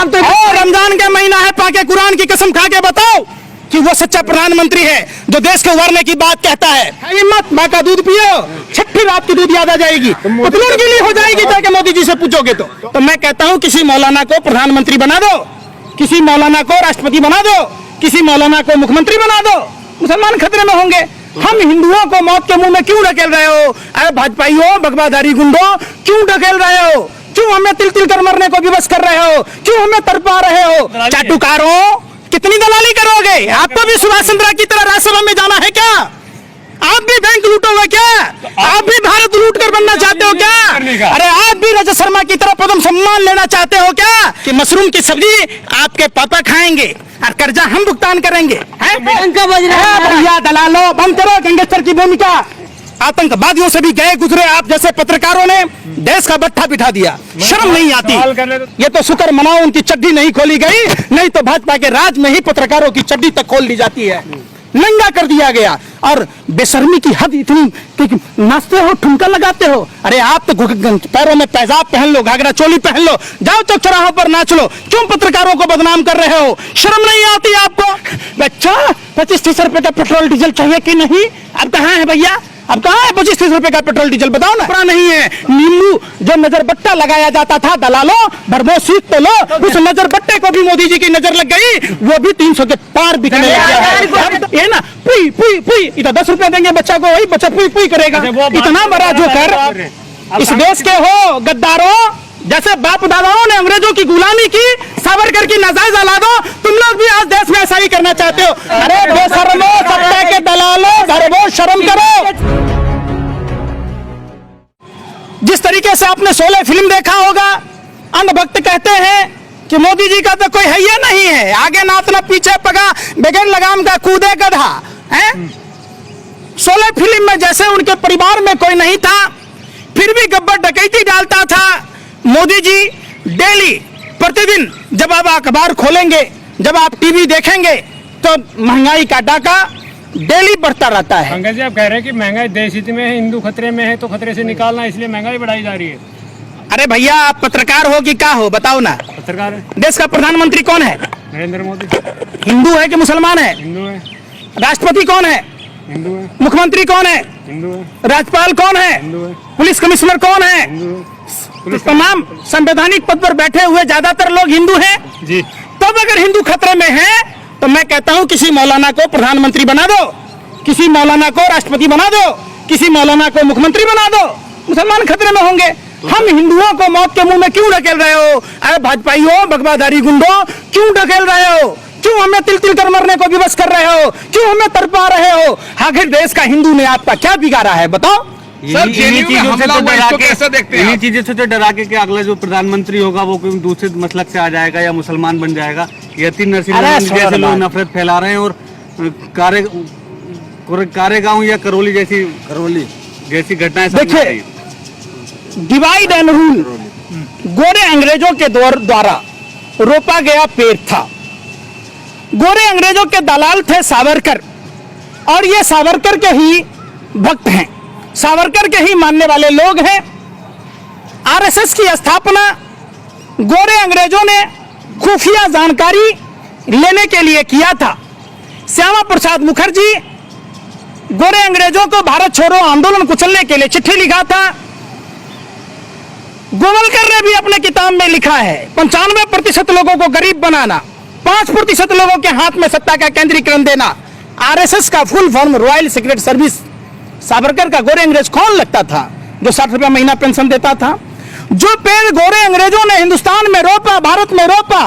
आप तो रमजान का महीना है, पाके कुरान की कसम खा के बताओ कि वो सच्चा प्रधानमंत्री है जो देश को उबारने की बात कहता है। हिम्मत, माँ का दूध पियो, छठी रात की दूध याद आ जाएगी, पतलून गीली हो जाएगी जाके मोदी जी से पूछोगे तो मैं कहता हूँ किसी मौलाना को प्रधानमंत्री बना दो, किसी मौलाना को राष्ट्रपति बना दो, किसी मौलाना को मुख्यमंत्री बना दो, मुसलमान खतरे में होंगे। हम हिंदुओं को मौत के मुंह में क्यों ढकेल रहे हो? अरे भाजपाइयों, बगबाधारी गुंडो, क्यों ढकेल रहे हो? क्यों हमें तिल तिल कर मरने को विवश कर रहे हो? क्यों हमें तड़पा रहे हो? चाटुकारों, कितनी दलाली करोगे? आपको भी सुभाष चंद्र की तरह राज्यसभा में जाना है क्या? आप भी बैंक लूटोगे क्या? आप भी भारत लूट कर बनना चाहते हो क्या? अरे आप भी रजत शर्मा की तरह पद्म सम्मान लेना चाहते हो क्या? कि मशरूम की सब्जी आपके पापा खाएंगे और कर्जा हम भुगतान करेंगे? भैया दलालो, बंद करो गैंगस्टर की भूमिका। आतंकवादियों से भी गए गुजरे आप जैसे पत्रकारों ने देश का बट्ठा बिठा दिया, शर्म नहीं आती? ये तो शुक्र मनाओ उनकी चड्डी नहीं खोली गई, नहीं तो भाजपा के राज में ही पत्रकारों की चड्डी तक खोल दी जाती है, नंगा कर दिया गया। और बेशर्मी की हद इतनी कि नाचते हो, ठुमका लगाते हो। अरे आप तो पैरों में पैजाब पहन लो, घाघरा चोली पहन लो, जाओ चौक चौराहों पर नाच लो, क्यों पत्रकारों को बदनाम कर रहे हो? शर्म नहीं आती आपको? बच्चा 25-30 रुपए का पेट्रोल डीजल चाहिए कि नहीं? अब कहाँ है भैया? अब कहाँ है 25-30 रुपए का पेट्रोल डीजल? बताओ ना। पूरा नहीं है। नींबू जो नजर बट्टा लगाया जाता था, दलालों भरमो सीख तो लो, उस नजर बट्टे को भी मोदी जी की नजर लग गई, वो भी 300 के पार बिकने लग गया है। ये ना पुई पुई पुई, इधर 10 रुपए देंगे बच्चा को, वही बच्चा पुई पुई करेगा। इतना बड़ा जोकर इस देश के हो गद्दारों, जैसे बाप दादाओं ने अंग्रेजों की गुलामी की, सावरकर की नाजायज औलादो, तुम लोग भी आज देश में ऐसा ही करना चाहते हो। अरे बेशर्मो, सत्ता के दलालों, धर्मो, शर्म करो। जिस तरीके से आपने 16 फिल्म देखा होगा, अंधभक्त कहते हैं कि मोदी जी का तो कोई है ही नहीं है, आगे नातना पीछे पगा, बगैर लगाम का कूदे गधा है। 16 फिल्म में जैसे उनके परिवार में कोई नहीं था, फिर भी गब्बर डकैती डालता था। मोदी जी डेली प्रतिदिन जब आप अखबार खोलेंगे, जब आप टीवी देखेंगे, तो महंगाई का डाका डेली बढ़ता रहता है। पंकज जी, आप कह रहे हैं कि महंगाई देश हित में है, हिंदू खतरे में है, तो खतरे से निकालना, इसलिए महंगाई बढ़ाई जा रही है। अरे भैया, आप पत्रकार हो कि क्या हो? बताओ ना। पत्रकार है। देश का प्रधानमंत्री कौन है? नरेंद्र मोदी। हिंदू है कि मुसलमान है? हिंदू है। राष्ट्रपति कौन है? हिंदू है। मुख्यमंत्री कौन है? हिंदू है। राज्यपाल कौन है? हिंदू है। पुलिस कमिश्नर कौन है? हिंदू है। तमाम संवैधानिक पद पर बैठे हुए ज्यादातर लोग हिंदू हैं जी। तब अगर हिंदू खतरे में है तो मैं कहता हूं किसी मौलाना को प्रधानमंत्री बना दो, किसी मौलाना को राष्ट्रपति बना दो, किसी मौलाना को मुख्यमंत्री बना दो, मुसलमान खतरे में होंगे। हम हिंदुओं को मौत के मुंह में क्यों ढकेल रहे हो? अरे भाजपाइयों, बगबाधारी गुंडो, क्यों ढकेल रहे हो? क्यों हमें तिल तिल कर मरने को विवश कर रहे हो? क्यों हमें तड़पा रहे हो? आखिर देश का हिंदू ने आपका क्या बिगाड़ा है? बताओ। इन्हीं चीजों से तो डरा के अगला जो प्रधानमंत्री होगा वो कोई दूसरे मसलक से आ जाएगा या मुसलमान बन जाएगा। यतीम नरसिंह जैसे लोग नफरत फैला रहे हैं और कारेगांव या करौली जैसी घटनाएं। देखिए, डिवाइड एंड रूल गोरे अंग्रेजों के द्वारा रोपा गया पेड़ था। गोरे अंग्रेजों के दलाल थे सावरकर, और ये सावरकर के ही भक्त हैं, सावरकर के ही मानने वाले लोग हैं। आरएसएस की स्थापना गोरे अंग्रेजों ने खुफिया जानकारी लेने के लिए किया था। श्यामा प्रसाद मुखर्जी गोरे अंग्रेजों को भारत छोड़ो आंदोलन कुचलने के लिए चिट्ठी लिखा था। गोवलकर ने भी अपने किताब में लिखा है 95% लोगों को गरीब बनाना, 5% लोगों के हाथ में सत्ता का केंद्रीकरण देना। आरएसएस का full form royal secret service. Savarkar का गोरे अंग्रेज कौन लगता था जो 60 रुपया महीना पेंशन देता था? जो पेड़ गोरे अंग्रेजों ने हिंदुस्तान में रोपा, भारत में रोपा,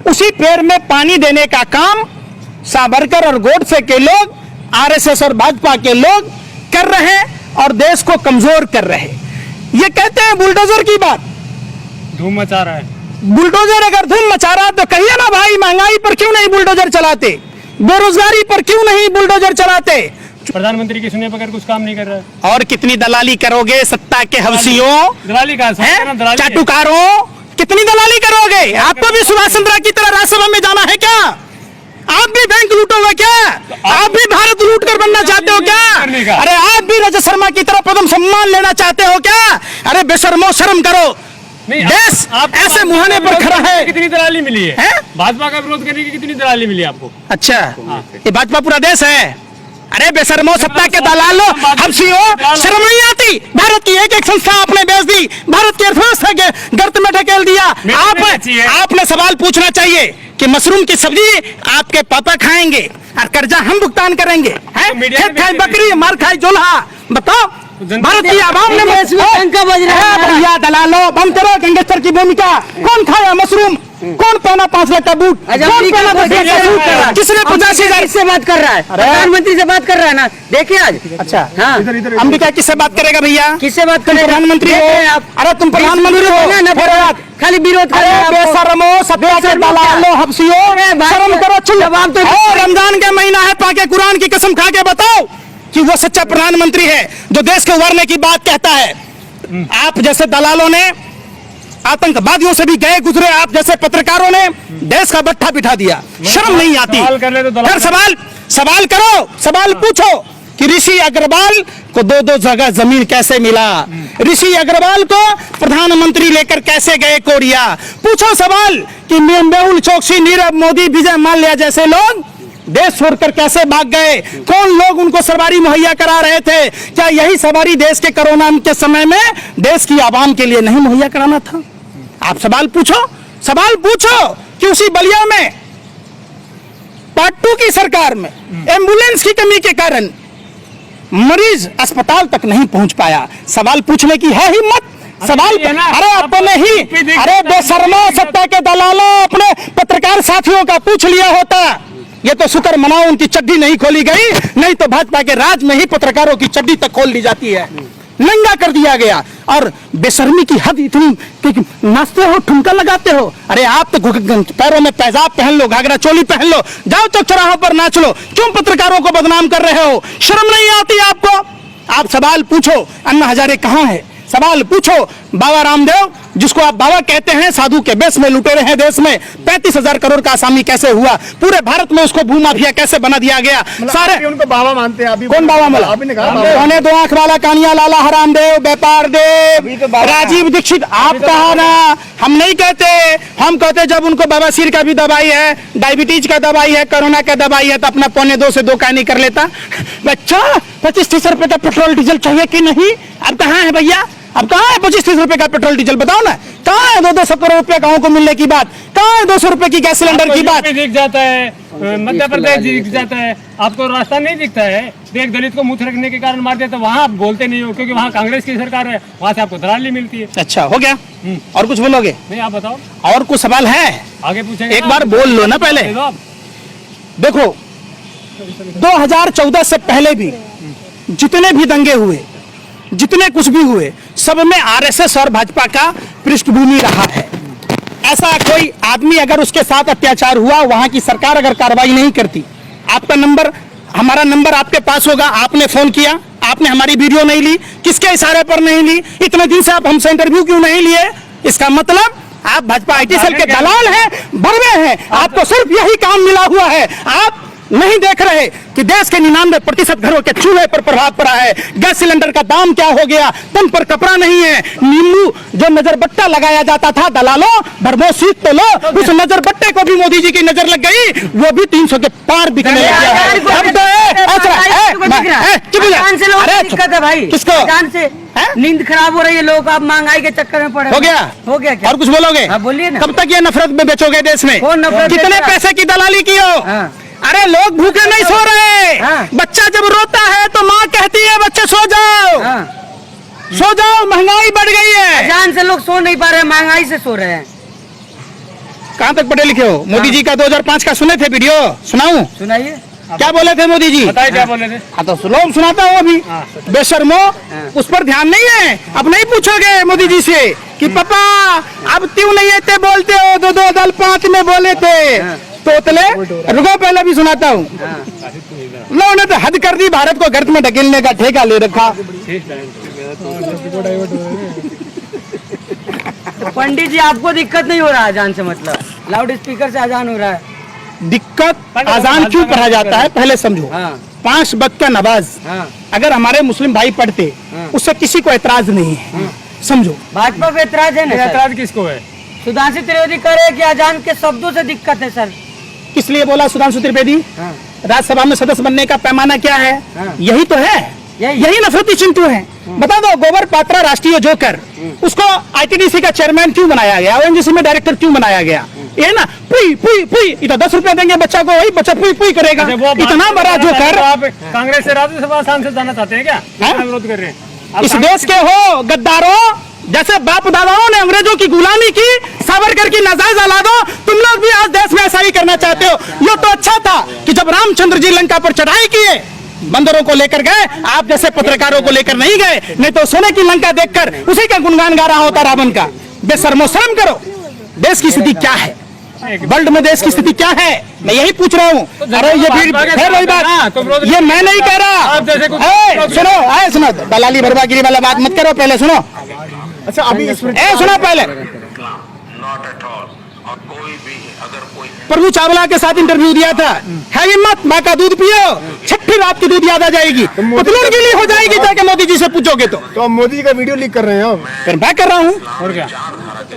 उसी पेड़ में पानी देने का काम सावरकर और गोडसे के लोग, आरएसएस और भाजपा के लोग कर रहे हैं और देश को कमजोर कर रहे हैं। ये कहते हैं बुलडोजर की बात, धूम मचा रहा है। बुलडोजर अगर धूम मचा रहा तो कहिए ना भाई, महंगाई पर क्यों नहीं बुलडोजर चलाते? बेरोजगारी पर क्यों नहीं बुलडोजर चलाते? प्रधानमंत्री की सुने बगैर कुछ काम नहीं कर रहा है। और कितनी दलाली करोगे सत्ता के हवसियों, दलाली का चाटुकारों, कितनी दलाली करोगे? आपको भी सुभाष चंद्र की तरह राज्यसभा में जाना है क्या? आप भी बैंक लूटोगे क्या? आप भी भारत लूट कर बनना चाहते हो क्या? अरे आप भी रजत शर्मा की तरह पद्म सम्मान लेना चाहते हो क्या? अरे बेशर्मो, शर्म करो। नहीं, देश आप ऐसे मुहाने पर खड़ा है। कितनी दलाली मिली है? हैं? भाजपा का विरोध करने की कितनी दलाली मिली आपको? अच्छा, ये भाजपा पूरा देश है। अरे बेशर्मो, सत्ता के दलालो, हफ्सियो, शर्म नहीं आती? भारत की एक एक संस्था आपने बेच दी, भारत की अर्थव्यवस्था के गर्त में ढकेल दिया। आपने सवाल पूछना चाहिए कि मशरूम की सब्जी आपके पापा खाएंगे और कर्जा हम भुगतान करेंगे। खेत खाई बकरी, मार खाई जोल्हा। बताओ, भारत की आवाम ने भैया दलालो, बंद करो गैंगस्टर की भूमिका। कौन खाया मशरूम? कौन पहना 5 लाख का बूट? कौन पहना 10 लाख का सूट? किसने 85,000 से बात कर रहा है? प्रधानमंत्री से बात कर रहा है ना, देखिए आज। अच्छा, हाँ, अंबिका किससे बात करेगा भैया? किससे बात करेगा? प्रधानमंत्री हो आप। अरे तुम प्रधानमंत्री हो ना, खाली विरोध कर रहे हैं। बेशर्मो, सत्ता के दलालो, हफ्सियो, शर्म करो। जवाब तो रमजान का महीना है, पाके कुरान की कसम खा के बताओ कि वो सच्चा प्रधानमंत्री है जो देश को उबारने की बात कहता है। आप जैसे दलालों ने आतंकवादियों से भी गए गुजरे, आप जैसे पत्रकारों ने देश का बट्ठा बिठा दिया। शर्म नहीं आती? फिर सवाल करो, सवाल पूछो कि ऋषि अग्रवाल को 2-2 जगह जमीन कैसे मिला? ऋषि अग्रवाल को प्रधानमंत्री लेकर कैसे गए कोरिया? पूछो सवाल कि मेहुल चोकसी, नीरव मोदी, विजय माल्या जैसे लोग देश छोड़कर कैसे भाग गए? कौन लोग उनको सवारी मुहैया करा रहे थे? क्या यही सवारी देश के कोरोना के समय में देश की आवाम के लिए नहीं मुहैया कराना था? आप सवाल पूछो कि उसी बलिया में पार्ट 2 की सरकार में एम्बुलेंस की कमी के कारण मरीज अस्पताल तक नहीं पहुंच पाया। सवाल पूछने की है हिम्मत? सवाल, अरे अपने ही, अरे बेशर्मो, सत्ता के दलालों, अपने पत्रकार साथियों का पूछ लिया होता। ये तो शुक्र मनाओ उनकी चड्डी नहीं खोली गई, नहीं तो भाजपा के राज में ही पत्रकारों की चड्डी तक खोल दी जाती है, नंगा कर दिया गया। और बेशर्मी की हद इतनी कि नाचते हो, ठुमका लगाते हो। अरे आप तो पैरों में पैजाब पहन लो, घाघरा चोली पहन लो, जाओ चौक चौराहों पर नाच लो। क्यों पत्रकारों को बदनाम कर रहे हो? शर्म नहीं आती आपको? आप सवाल पूछो, अन्ना हजारे कहाँ है? सवाल पूछो, बाबा रामदेव जिसको आप बाबा कहते हैं, साधु के बेस में लुटे रहे देश में, 35,000 करोड़ का आसामी कैसे हुआ? पूरे भारत में उसको भूमाफिया कैसे बना दिया गया? सारे उनको बाबा मानते हैं। अभी कौन बाबा मला? आपने कहा कौन 2 आंख वाला कानिया लाला हरामदेव, व्यापार देव, राजीव दीक्षित? आप कहा ना, हम नहीं कहते। हम कहते जब उनको बवासीर का भी दवाई है, डायबिटीज का दवाई है, कोरोना का दवाई है, तो अपना 1.25 से 2 का नहीं कर लेता? बच्चा 25-30 रुपए का पेट्रोल डीजल चाहिए कि नहीं? अब कहाँ है भैया? अब कहाँ है 25-30 रुपए का पेट्रोल डीजल? बताओ ना, कहाँ है 200 करोड़ रुपए गाँव को मिलने की बात? कहाँ है 200 रुपए की गैस सिलेंडर की बात? दिख जाता है, मध्य प्रदेश दिख जाता है, आपको रास्ता नहीं दिखता है। एक दलित को मुंह रखने के कारण मार दिया, तो वहाँ आप बोलते नहीं हो क्योंकि वहाँ कांग्रेस की सरकार है, वहाँ से आपको दलाली मिलती है। अच्छा, हो गया? और कुछ बोलोगे? नहीं, आप बताओ। और कुछ सवाल है? आगे पूछेंगे। एक बार बोल लो ना पहले। देखो, 2014 से पहले भी जितने भी दंगे हुए, जितने कुछ भी हुए, सब में आरएसएस और भाजपा का पृष्ठभूमि रहा है। ऐसा कोई आदमी अगर उसके साथ अत्याचार हुआ, वहां की सरकार अगर कार्रवाई नहीं करती, आपका नंबर, हमारा नंबर आपके पास होगा, आपने फोन किया, आपने हमारी वीडियो नहीं ली, किसके इशारे पर नहीं ली? इतने दिन से आप हमसे इंटरव्यू क्यों नहीं लिए? इसका मतलब आप भाजपा आईटी सेल के दलाल हैं, बड़वे हैं। आपको सिर्फ यही काम मिला हुआ है। आप नहीं देख रहे कि देश के 99% घरों के चूल्हे पर प्रभाव पड़ा है। गैस सिलेंडर का दाम क्या हो गया? तन पर कपड़ा नहीं है। नींबू जो नजर बट्टा लगाया जाता था, दलालों भरमो सीट तो लो, उस नजर बट्टे को भी मोदी जी की नजर लग गई, वो भी 300 के पार बिकने लग गया है। अब तो भाई, किसको नींद खराब हो रही है, लोग आप महंगाई के चक्कर में पड़े। हो गया क्या? और कुछ बोलोगे? बोलिए ना। कब तक ये नफरत में बेचोगे देश में? कितने पैसे की दलाली की हो? अरे लोग भूखे नहीं सो रहे। बच्चा जब रोता है तो माँ कहती है बच्चे सो जाओ, सो जाओ, महंगाई बढ़ गई है। जान से लोग सो नहीं पा रहे, महंगाई से सो रहे हैं। कहाँ तक पढ़े लिखे हो? मोदी जी का 2005 का सुने थे वीडियो? सुनाऊं? सुनाइए। क्या बोले थे मोदी जी? बताइए क्या बोले थे? हाँ तो लोग सुनाता हूँ अभी। बेशर्मो, उस पर ध्यान नहीं है। अब नहीं पूछोगे मोदी जी से कि पापा अब क्यों नहीं आते बोलते हो? 2 दल 5 में बोले थे तोतले। रुको पहले भी सुनाता हूँ। लोगों ने तो हद कर दी, भारत को गर्त में ढकेलने का ठेका ले रखा। पंडित जी आपको दिक्कत नहीं हो रहा है अजान से? मतलब लाउड स्पीकर से अजान हो रहा है। दिक्कत अजान क्यों पढ़ा जाता है पहले समझो। 5 वक्त का नमाज अगर हमारे मुस्लिम भाई पढ़ते, उससे किसी को एतराज नहीं है। समझो। भाजपा पे ऐतराज है ना सर? ऐतराज किसको है? सुधांशु त्रिवेदी कह रहे हैं कि अजान के शब्दों से दिक्कत है सर। किस लिए बोला सुधांशु त्रिवेदी? हाँ। राज्यसभा में सदस्य बनने का पैमाना क्या है? हाँ। यही तो है, यही नफरती चिंटू है। बता दो, गोबर पात्रा राष्ट्रीय जोकर, उसको आईटीडीसी का चेयरमैन क्यों बनाया गया, ओएनजीसी में डायरेक्टर क्यों बनाया गया? ये ना पुई पुई पुई, इतना 10 रुपया देंगे बच्चा को, वही बच्चा पुई पुई करेगा। इतना बड़ा जोकर। आप कांग्रेस से राज्यसभा सांसद जाना चाहते हैं क्या? विरोध कर रहे हैं इस देश के हो गद्दारों, जैसे बाप दादाओं ने अंग्रेजों की गुलामी की, सावरकर की नाजायज औलादों, तुम लोग भी आज देश में ऐसा ही करना चाहते हो। ये तो अच्छा था कि जब रामचंद्र जी लंका पर चढ़ाई किए, बंदरों को लेकर गए, आप जैसे पत्रकारों को लेकर नहीं गए, नहीं तो सोने की लंका देखकर उसी का गुणगान गा रहा होता रावण का। बेशर्मो, शर्म करो। देश की स्थिति क्या है, वर्ल्ड में देश की स्थिति क्या है, मैं यही पूछ रहा हूँ। अरे ये फिर वही बात, ये मैं नहीं कह रहा। सुनो, सुनो, दलाली भरवागिरी वाला बात मत करो, पहले सुनो। अच्छा, अभी सुनो पहले। Not at all. और कोई भी अगर कोई प्रभु चावला के साथ इंटरव्यू दिया था, है हिम्मत, माँ का दूध पियो, छठी रात की दूध याद आ जाएगी, पतलून गीली हो जाएगी जाके मोदी जी से पूछोगे तो। आप मोदी जी का वीडियो लीक कर रहे हैं आप? फिर मैं कर रहा हूँ। और क्या?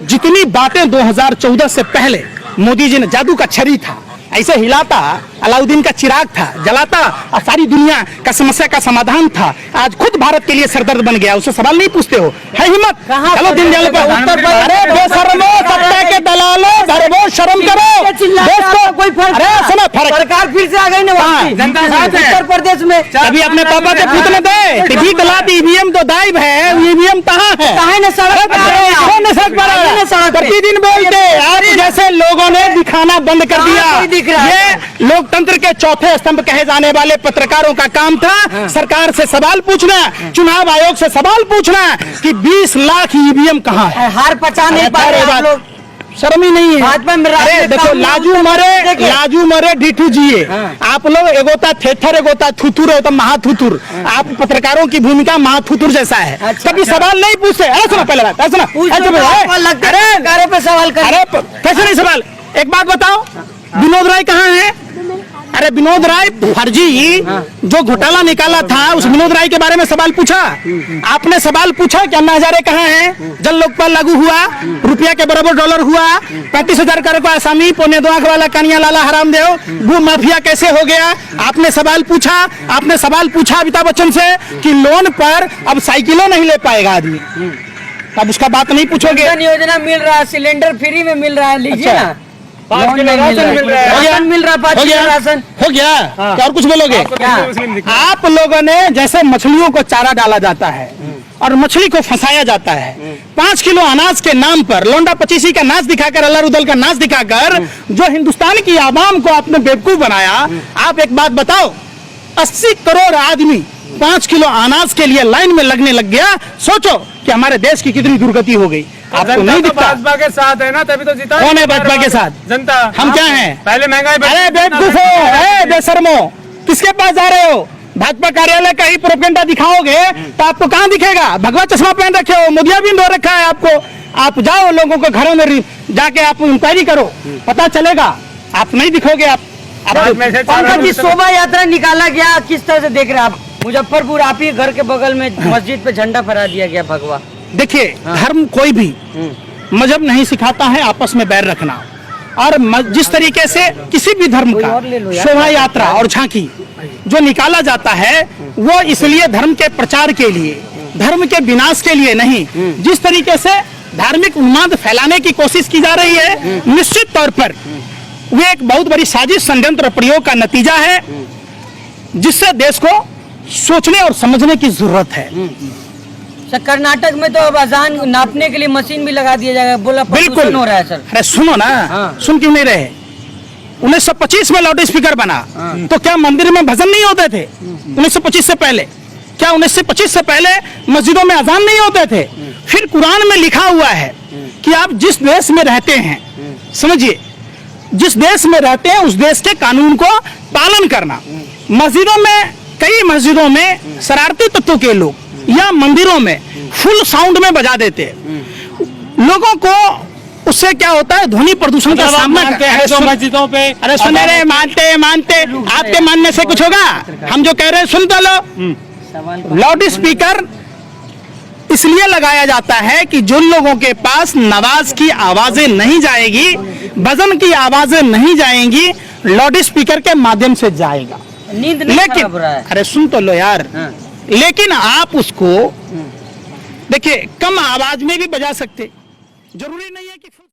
जितनी बातें 2014 से पहले मोदी जी ने, जादू का छड़ी था, ऐसे हिलाता, अलाउद्दीन का चिराग था, जलाता और सारी दुनिया का समस्या का समाधान था। आज खुद भारत के लिए सरदर्द बन गया, उससे सवाल नहीं पूछते हो, है हिम्मत? चलो दिन जाने पर उत्तर पर। अरे बेशर्मो, सत्ता के दलालों, धर्मो, शर्म करो। देश को कोई फर्क? अरे सुनो, फर्क सरकार फिर से आ गई ना वापसी। जनता साथ है। उत्तर प्रदेश में अभी अपने पापा से पूछने दे, टीवी तलाती, ईवीएम तो गायब है, ईवीएम कहाँ है? कहाँ है? सड़क पे आ रहे हैं आप। कौन है सड़क पर आ रहा है? सड़क पे। प्रतिदिन बोलते आप जैसे लोगों ने दिखाना बंद कर कहाँ दिया। कोई दिख रहा है? ये लोकतंत्र के चौथे स्तंभ कहे जाने वाले पत्रकारों का काम था सरकार से सवाल पूछना, चुनाव आयोग से सवाल पूछना कि 20 लाख ईवीएम कहाँ है। हार पचा नहीं पा रहे आप लोग। शर्म ही नहीं है। भाजपा में राज्य अरे देखो, कानून लाजू मरे ढीठू जिए। आप लोग एगोता थेथर, एगोता थुथुर, होता महाथुथुर। आप पत्रकारों की भूमिका महाथुथुर जैसा है। अच्छा, कभी सवाल नहीं पूछते। अरे सुनो पहले बात, अरे सुनो, सरकारों पे सवाल कर। अरे कैसे नहीं सवाल? एक बात बताओ, विनोद राय कहाँ है? अरे विनोद राय फर्जी जो घोटाला निकाला था, उस विनोद राय के बारे में सवाल पूछा? आपने सवाल पूछा कि अन्ना हजारे कहाँ हैं? जल लोकपाल लागू हुआ, रुपया के बराबर डॉलर हुआ, 35,000 करोड़ का आसामी, 2.25 लाख वाला कानिया लाला हरामदेव, भू माफिया कैसे हो गया? आपने सवाल पूछा? आपने सवाल पूछा अमिताभ बच्चन से कि लोन पर अब साइकिलों नहीं ले पाएगा आदमी, अब उसका बात नहीं पूछोगे? योजना मिल रहा है, सिलेंडर फ्री में मिल रहा है, लीजिए ना। 5 किलो राशन मिल रहा है। राशन मिल रहा है, 5 किलो राशन हो गया। क्या और कुछ बोलोगे? आप लोगों ने, जैसे मछलियों को चारा डाला जाता है और मछली को फंसाया जाता है, 5 किलो अनाज के नाम पर लौंडा पचीसी का नाच दिखाकर, अल्लाह रुदल का नाच दिखाकर जो हिंदुस्तान की आवाम को आपने बेवकूफ बनाया। आप एक बात बताओ, 80 करोड़ आदमी 5 किलो अनाज के लिए लाइन में लगने लग गया। सोचो कि हमारे देश की कितनी दुर्गति हो गई। आपको नहीं दिखता? भाजपा के साथ है ना, तभी तो जीता। कौन है भाजपा के साथ? जनता। हम क्या हैं? पहले महंगाई। अरे बेवकूफो, बेशर्मो, किसके पास जा रहे हो? भाजपा कार्यालय का ही प्रोपेगेंडा दिखाओगे तो आपको कहाँ दिखेगा? भगवा चश्मा पहन रखे हो, मोदियाबिंद हो रखा है आपको। आप जाओ लोगों को घरों में जाके आप इंक्वायरी करो, पता चलेगा। आप नहीं दिखोगे। आप पंकज जी, शोभा यात्रा निकाला गया, किस तरह से देख रहे हैं आप? मुजफ्फरपुर, आप ही घर के बगल में मस्जिद पे झंडा फहरा दिया गया भगवा। देखिए, धर्म कोई भी मजहब नहीं सिखाता है आपस में बैर रखना। और जिस तरीके से किसी भी धर्म का शोभा यात्रा और झांकी जो निकाला जाता है, वो इसलिए धर्म के प्रचार के लिए, धर्म के विनाश के लिए नहीं। जिस तरीके से धार्मिक उन्माद फैलाने की कोशिश की जा रही है, निश्चित तौर पर वो एक बहुत बड़ी साजिश, षड्यंत्र, प्रयोग का नतीजा है, जिससे देश को सोचने और समझने की जरूरत है। सर, कर्नाटक में तो अब अजान नापने के लिए मशीन भी लगा दिया जाएगा, बोला बिल्कुल हो रहा है सर। अरे सुनो ना, सुन क्यों नहीं रहे? 1925 में लाउड स्पीकर बना, तो क्या मंदिर में भजन नहीं होते थे? 1925 से पहले क्या 1925 से पहले मस्जिदों में अजान नहीं होते थे? फिर कुरान में लिखा हुआ है कि आप जिस देश में रहते हैं, समझिए, जिस देश में रहते हैं उस देश के कानून को पालन करना। मस्जिदों में, कई मस्जिदों में शरारती तत्वों के लोग या मंदिरों में फुल साउंड में बजा देते हैं। लोगों को उससे क्या होता है? ध्वनि प्रदूषण का सामना करते हैं जो मस्जिदों पे। अरे सुने रे, मानते आपके मानने से कुछ होगा? हम जो कह रहे हैं सुन तो लो। लाउड स्पीकर इसलिए लगाया जाता है कि जिन लोगों के पास नवाज की आवाजें नहीं जाएगी, भजन की आवाजें नहीं जाएंगी, लाउड स्पीकर के माध्यम से जाएगा। नींद नहीं लेकिन खराब हो रहा है। अरे सुन तो लो यार, हाँ। लेकिन आप उसको देखिए कम आवाज में भी बजा सकते, जरूरी नहीं है कि